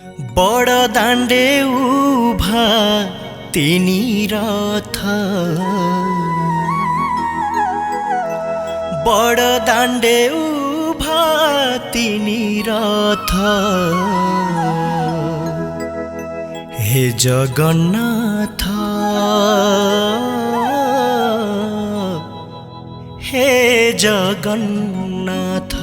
बड़ दाण्डे उभा तिनी रथ बड़ दाण्डे उभा तिनी रथ हे जगन्नाथ हे जगन्नाथ।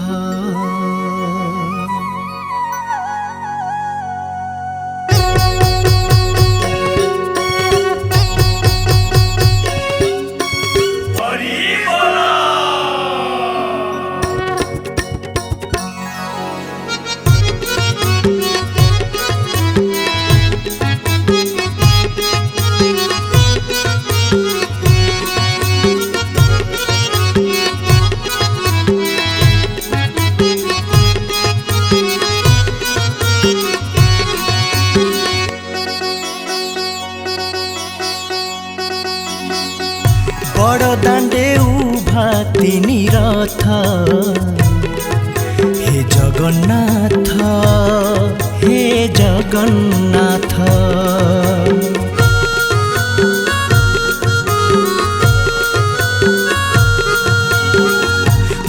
बड़ दाण्डे उभा तिनी रथ हे जगन्नाथ हे जगन्नाथ।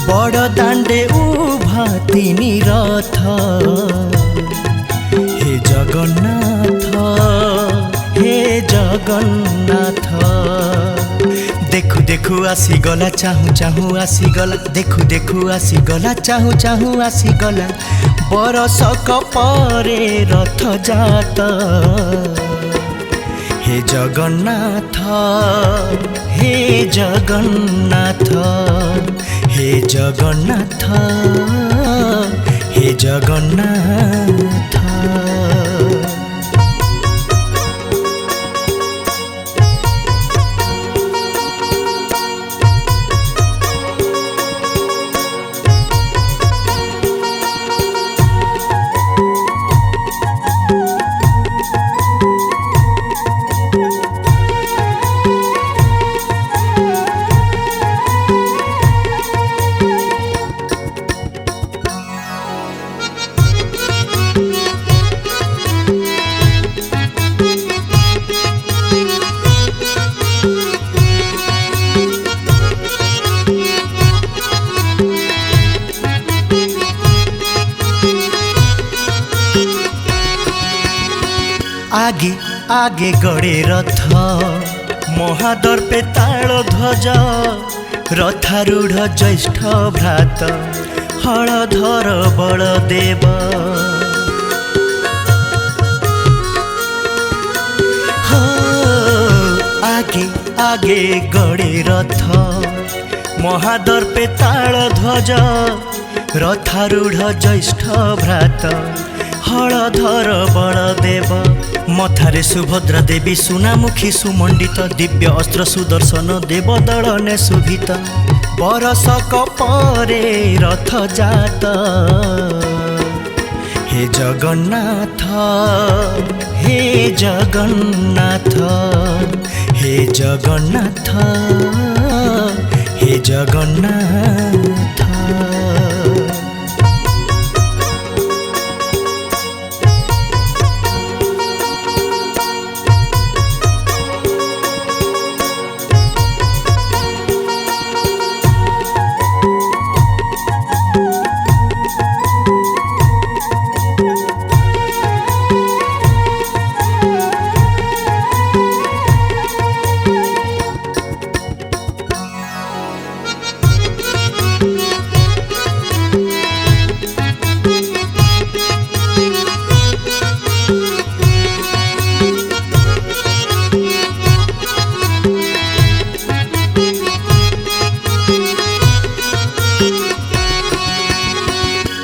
बड़ दाण्डे उभा तिनी रथ हे जगन्नाथ हे जगन्नाथ। देखु देखु आसीगला चाहू चाहू आसीगला देखु देखु आसीगला चाहू चाहू आसीगला बरसक परे रथ जात हे जगन्नाथ हे जगन्नाथ हे जगन्नाथ हे जगन्नाथ। आगे आगे गड़े रथ महादर्पे ताल ध्वज रथारूढ़ ज्येष्ठ भ्रात हलधर बलदेव। आगे आगे गड़े रथ महादर्पे ताल ध्वज रथारूढ़ ज्येष्ठ भ्रात हलधर बलदेव। मथारे सुभद्रा देवी सुनामुखी सुमंडित दिव्य अस्त्र सुदर्शन देवदलने शोभित बरसक परे रथ जात हे जगन्नाथ हे जगन्नाथ हे जगन्नाथ हे जगन्नाथ।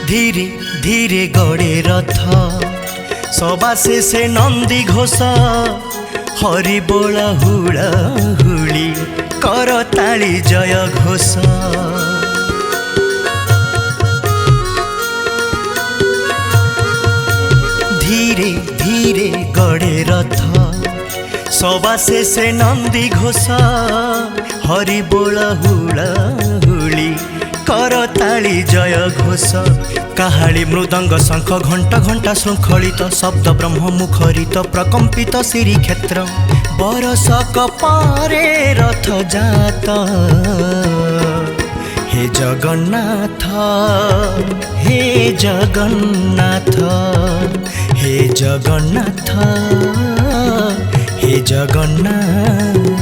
धीरे धीरे गड़े रथ सभा से नंदी घोष हरि बोला हुड़ा हुड़ी कर ताली जय घोष। धीरे धीरे गड़े रथ सभा से नंदी घोष हरि बोला हुड़ा हुड़ी कर ताली जय घोष। काहाली मृदंग शंख घंट घंटा शृंखलित शब्द ब्रह्म मुखरित प्रकंपित श्रीक्षेत्र बरसक पारे रथ जात हे जगन्नाथ हे जगन्नाथ हे जगन्नाथ हे जगन्नाथ।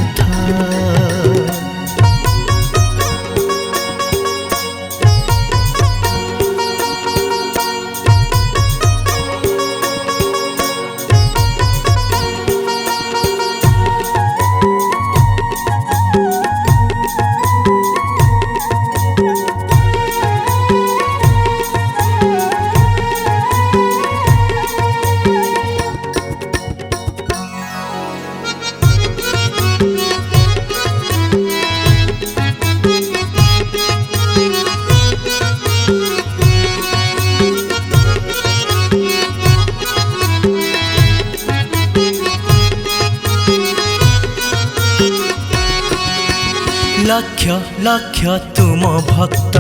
लक्ष लक्ष तुम भक्त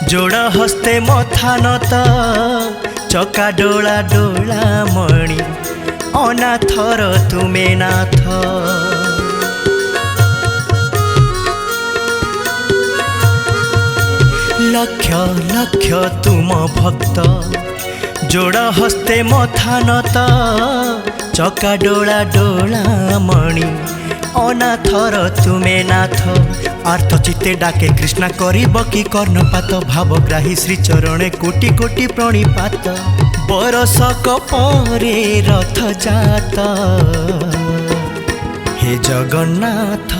जोड़ हस्ते मथानत चका डोला डोला मणि अनाथर तुमे नाथ। लक्ष लक्ष तुम भक्त जोड़ हस्ते मथानत चका डोला डोला मणि अनाथर तुमे नाथ। आर्तचित्ते डाके कृष्णा करिब कि कर्णपात भावग्राही श्रीचरणे कोटि कोटि प्रणिपात बरसक परे रथ जात हे जगन्नाथ